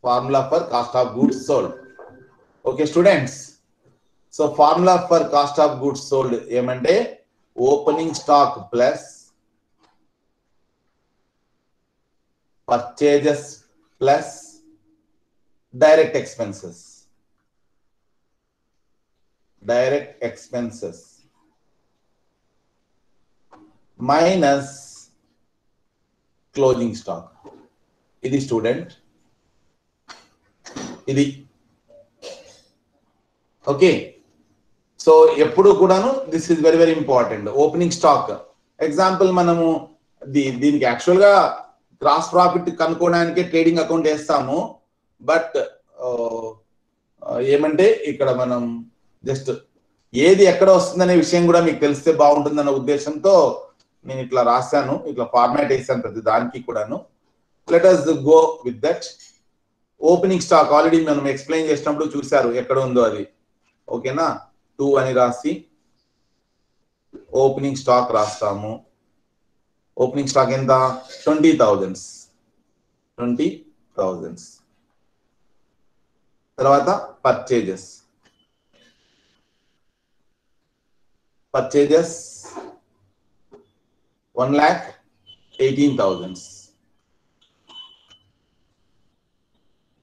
formula for cost of goods sold. Okay students, so formula for cost of goods sold ఏమంటే opening stock plus purchases plus direct expenses minus closing stock. ఇది student, ఇది okay. So ఎప్పుడు కూడాను this is very very important. Opening stock example మనము దీనికి actual గా gross profit కనుక్కోవడానికి trading account వేస్తాము. బట్ ఏమంటే ఇక్కడ మనం జస్ట్ ఏది ఎక్కడ వస్తుందనే విషయం కూడా మీకు తెలిస్తే బాగుంటుందన్న ఉద్దేశంతో నేను ఇట్లా రాశాను, ఇట్లా ఫార్మాట్ వేసాను ప్రతి దానికి కూడాను. Let us go with that. Opening stock already మనం ఎక్స్ప్లెయిన్ చేసినప్పుడు చూశారు ఎక్కడ ఉందో అది. ఓకేనా, 2 అని రాసి ఓపెనింగ్ స్టాక్ రాస్తాము. ఓపెనింగ్ స్టాక్ ఎంత? 20,000. తర్వాత పర్చేజెస్ 1,18,000.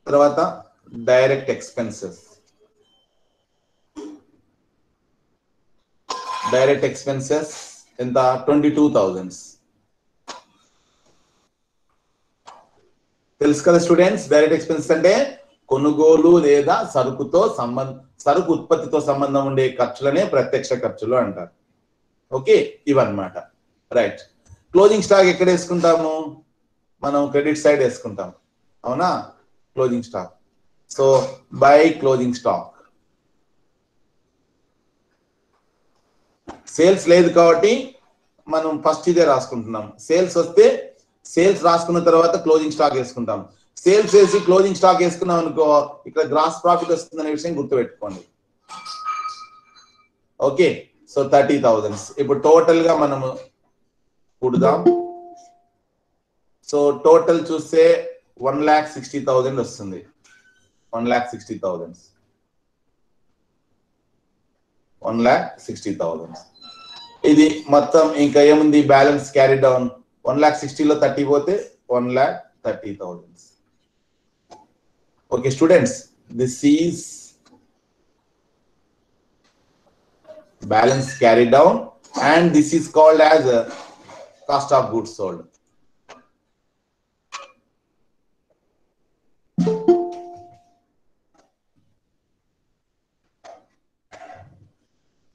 తర్వాత డైరెక్ట్ ఎక్స్పెన్సెస్ ఎంత? 22,000. తెలుసు కదా స్టూడెంట్స్, డైరెక్ట్ ఎక్స్పెన్సెస్ అంటే కొనుగోలు లేదా సరుకు ఉత్పత్తితో సంబంధం ఉండే ఖర్చులనే ప్రత్యక్ష ఖర్చులు అంటారు. ఓకే, ఇవన్నమాట. రైట్. క్లోజింగ్ స్టాక్ ఎక్కడ వేసుకుంటాము? మనం క్రెడిట్ సైడ్ వేసుకుంటాం, అవునా? Closing stock. So by closing stock. Sales లేదు కాబట్టి మనం ఫస్ట్ ఇదే రాసుకుంటున్నాం. సేల్స్ వస్తే సేల్స్ రాసుకున్న తర్వాత క్లోజింగ్ స్టాక్ వేసుకుంటాం. సేల్స్ వేసి క్లోజింగ్ స్టాక్ వేసుకున్నాం అనుకో, ఇక్కడ గ్రాస్ ప్రాఫిట్ వస్తుందనే విషయం గుర్తుపెట్టుకోండి. Okay, so 30,000. ఇప్పుడు టోటల్ గా మనము కుడదాం. సో టోటల్ చూస్తే 1,60,000 వస్తుంది. 1,60,000. ఇది మొత్తం ఇంకా ఏముంది? Balance carry down. 1,60,000లో 30 పోతే 1,30,000. Okay students, this is balance carried down and this is called as cost of goods sold.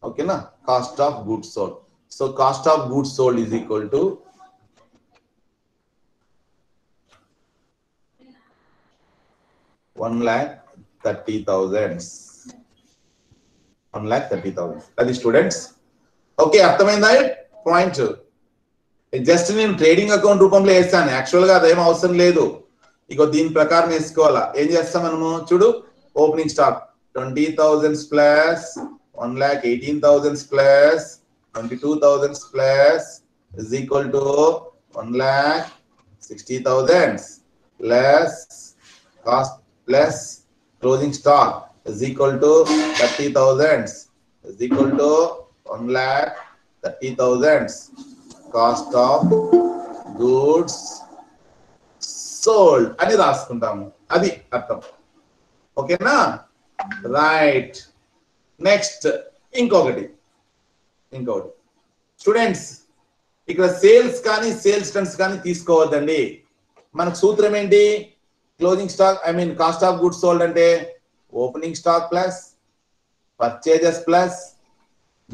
Okay na, cost of goods sold. So cost of goods sold is equal to $1,30,000. అది students. Okay, అర్థమైందా point? Just నేను trading account రూపంలో వేస్తాను, actual గా అదేం అవసరం లేదు. ఇక దీని ప్రకారం వేసుకోవాలా. ఏం చేస్తాం మనము? చూడు, opening stock 20,000 plus 1,18,000 plus 22,000 plus is equal to 1,60,000 plus cost plus closing stock is equal to 30,000 is equal to 1,30,000 cost of goods sold అని రాసుకుంటాము. అది అర్థం. ఓకేనా? రైట్. నెక్స్ట్ ఇంకొకటి స్టూడెంట్స్, ఇక్కడ సేల్స్ కానీ సేల్స్ టన్స్ కానీ తీసుకోవద్దండి. మనకు సూత్రం ఏంటి? Closing stock cost of goods sold అంటే opening stock plus purchases plus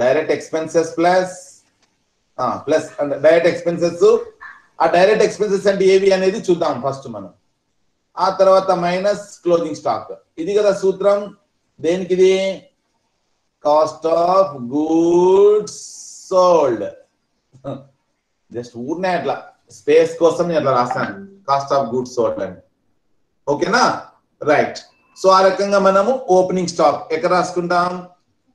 direct expenses plus direct expenses. ఆ డైరెక్ట్ ఎక్స్పెన్సెస్ అంటే ఏవి అనేది చూద్దాం ఫస్ట్ మనం. ఆ తర్వాత మైనస్ క్లోజింగ్ స్టాక్. ఇది కదా సూత్రం. దేనికి ఇది? Cost of goods sold. Just ఊరినే అట్లా స్పేస్ కోసం నేను అట్లా రాస్తాను, కాస్ట్ ఆఫ్ గూడ్స్ సోల్డ్ అని. ఓకేనా? రైట్. సో ఆ రకంగా మనము ఓపెనింగ్ స్టాక్ ఎక్కడ రాసుకుంటాం?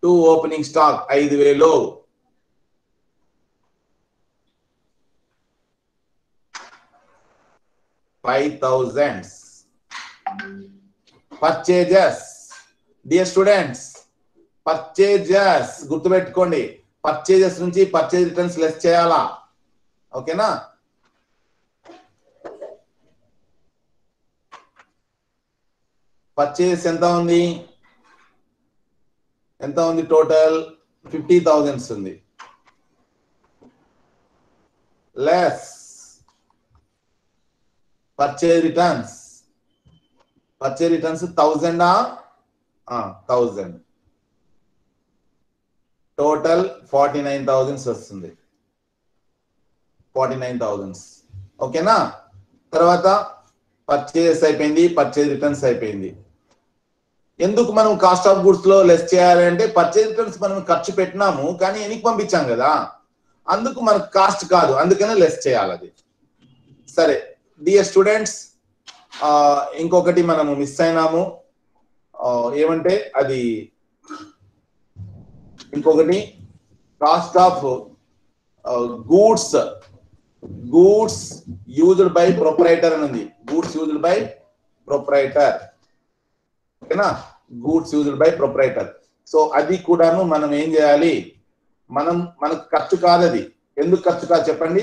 To opening stock 5,000 5,000 purchases. Dear students, purchases గుర్తుపెట్టుకోండి, పర్చేజెస్ నుంచి పర్చేజ్ రిటర్న్స్ లెస్ చేయాలా, ఓకేనా? పర్చేజ్ ఎంత ఉంది, ఎంత ఉంది టోటల్ 50,000 ఉంది. Less purchase returns, purchase returns 1000 1000, total 49,000 వస్తుంది. 49,000, ఓకేనా? తర్వాత పర్చేజెస్ అయిపోయింది, పర్చేజ్ రిటర్న్స్ అయిపోయింది. ఎందుకు మనం కాస్ట్ ఆఫ్ గుడ్స్ లో లెస్ చేయాలి అంటే పర్చేజ్ రిటర్న్స్ మనం ఖర్చు పెట్టినాము కానీ ఎనికి పంపించాం కదా, అందుకు మనకు కాస్ట్ కాదు, అందుకనే లెస్ చేయాలి అది. సరే డియర్ స్టూడెంట్స్, ఇంకొకటి మనము మిస్ అయినాము, ఏమంటే అది ఇంకొకటి cost of goods, goods used by proprietor అని ఉంది. గూడ్స్ యూజ్డ్ బై ప్రొప్రైటర్, ఓకేనా? Goods used by proprietor. So అది కూడాను మనం ఏం చేయాలి, మనకు ఖర్చు కాదు అది. ఎందుకు ఖర్చు కాదు చెప్పండి,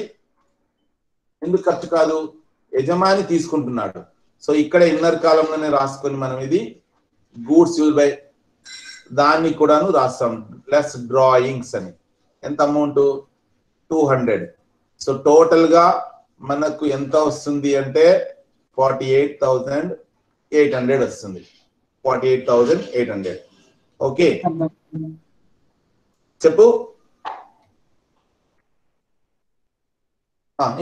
ఎందుకు ఖర్చు కాదు? యజమాని తీసుకుంటున్నాడు. సో ఇక్కడ ఇన్నర్ కాలంలోనే రాసుకొని మనం ఇది గూడ్స్ యూజ్ బై, దాన్ని కూడాను రాస్తాం ప్లస్ డ్రాయింగ్స్ అని. ఎంత అమౌంట్ 200. సో టోటల్ గా మనకు ఎంత వస్తుంది అంటే 48,800 వస్తుంది. 48,800. ఓకే చెప్పు.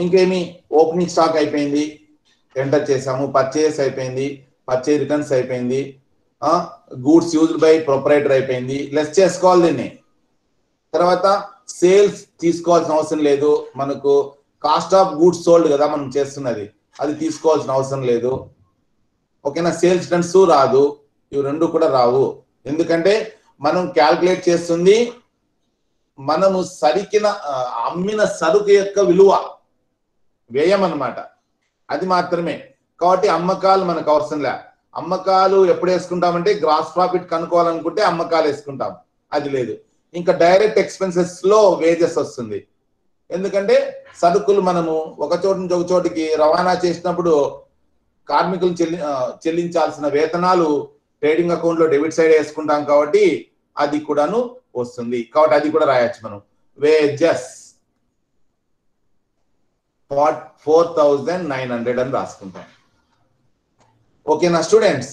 ఇంకేమి, ఓపెనింగ్ స్టాక్ అయిపోయింది, ఎంటర్ చేసాము. పర్చేస్ అయిపోయింది, పర్చేజ్ రిటర్న్స్ అయిపోయింది, గూడ్స్ యూజ్డ్ బై ప్రొప్రైటర్ అయిపోయింది. లెస్ చేసుకోవాలి దీన్ని. తర్వాత సేల్స్ తీసుకోవాల్సిన అవసరం లేదు, మనకు కాస్ట్ ఆఫ్ గూడ్స్ సోల్డ్ కదా మనం చేస్తున్నది, అది తీసుకోవాల్సిన అవసరం లేదు, ఓకేనా? సేల్స్ రిటర్న్స్ రాదు, ఇవి రెండు కూడా రావు. ఎందుకంటే మనం క్యాల్కులేట్ చేస్తుంది మనము అమ్మిన సరుకు యొక్క విలువ, వ్యయం అన్నమాట, అది మాత్రమే. కాబట్టి అమ్మకాలు మనకు అవసరం లే. అమ్మకాలు ఎప్పుడు వేసుకుంటామంటే గ్రాస్ ప్రాఫిట్ కనుక్కోవాలనుకుంటే అమ్మకాలు వేసుకుంటాం, అది లేదు. ఇంకా డైరెక్ట్ ఎక్స్పెన్సెస్ లో వేజెస్ వస్తుంది. ఎందుకంటే సరుకులు మనము ఒక చోటు నుంచి ఒక చోటికి రవాణా చేసినప్పుడు కార్మికులు చెల్లించాల్సిన వేతనాలు ట్రేడింగ్ అకౌంట్ లో డెబిట్ సైడ్ వేసుకుంటాం, కాబట్టి అది కూడాను వస్తుంది. కాబట్టి అది కూడా రాయొచ్చు మనం. వేజెస్ 4,900 అని రాసుకుంటాం, ఓకేనా స్టూడెంట్స్?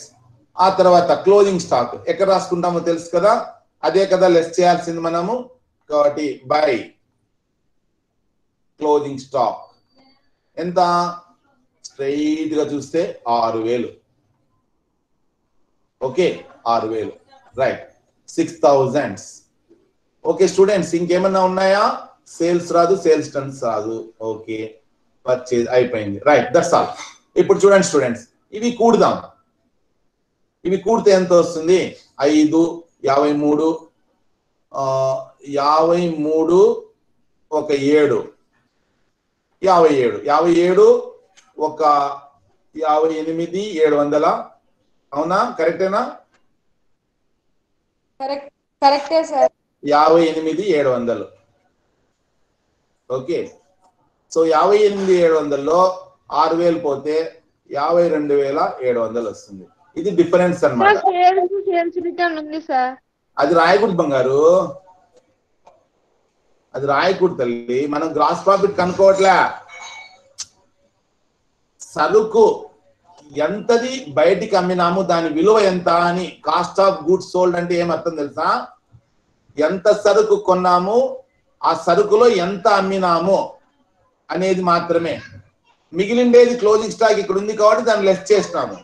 ఆ తర్వాత క్లోజింగ్ స్టాక్ ఎక్కడ రాసుకుంటామో తెలుసు కదా, అదే కదా లెస్ చేయాల్సింది మనము. కాబట్టి బై క్లోజింగ్ స్టాక్ ఎంత, స్ట్రైట్ గా చూస్తే 6,000. Okay 6,000, right. 6,000. ఓకే స్టూడెంట్స్, ఇంకేమన్నా ఉన్నాయా? సేల్స్ రాదు, సేల్స్ టర్న్స్ రాదు, ఓకే. పర్చేజ్ అయిపోయింది, రైట్, దట్స్ ఆల్. ఇప్పుడు చూడండి స్టూడెంట్స్, ఇవి కూడదాం. ఇవి కూడితే ఎంత వస్తుంది? 5, 53, 53 ఒక 7, 57, 57 ఒక 58, 700. అవునా? కరెక్టేనా? కరెక్టే సార్. 58, 700. ఓకే. సో 58,700లో 6,000 పోతే 52,700 వస్తుంది. ఇది డిఫరెన్స్ అన్నమాట. అది రాయకూడదు బంగారు, అది రాయకూడదు తల్లి. మనం గ్రాస్ ప్రాఫిట్ కనుక్కోవట్లే, సరుకు ఎంతది బయటికి అమ్మినాము దాని విలువ ఎంత అని. కాస్ట్ ఆఫ్ గూడ్స్ సోల్డ్ అంటే ఏమర్థం తెలుసా? ఎంత సరుకు కొన్నాము, ఆ సరుకులో ఎంత అమ్మినాము అనేది మాత్రమే. మిగిలిండేది క్లోజింగ్ స్టాక్ ఇక్కడ ఉంది కాబట్టి దాన్ని లెస్ చేసినాము.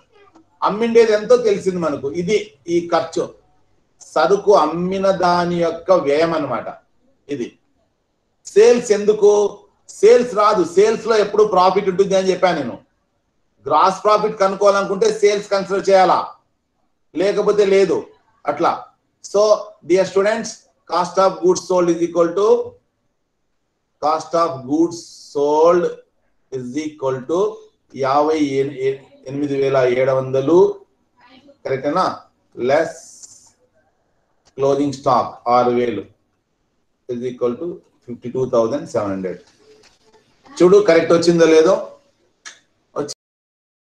అమ్మిండేది ఎంతో తెలిసింది మనకు. ఇది ఈ ఖర్చు, సరుకు అమ్మిన దాని యొక్క వ్యయం అన్నమాట ఇది. సేల్స్ ఎందుకు? సేల్స్ రాదు, సేల్స్ లో ఎప్పుడు ప్రాఫిట్ ఉంటుంది అని చెప్పాను నేను. గ్రాస్ ప్రాఫిట్ కనుక్కోవాలనుకుంటే సేల్స్ కన్సిడర్ చేయాలా, లేకపోతే లేదు, అట్లా. So dear students, cost of goods sold is equal to cost of goods sold is equal to 8700 కరెక్టేనా less closing stock 6000 is equal to 52,700. చూడు కరెక్ట్ వచ్చిందో లేదో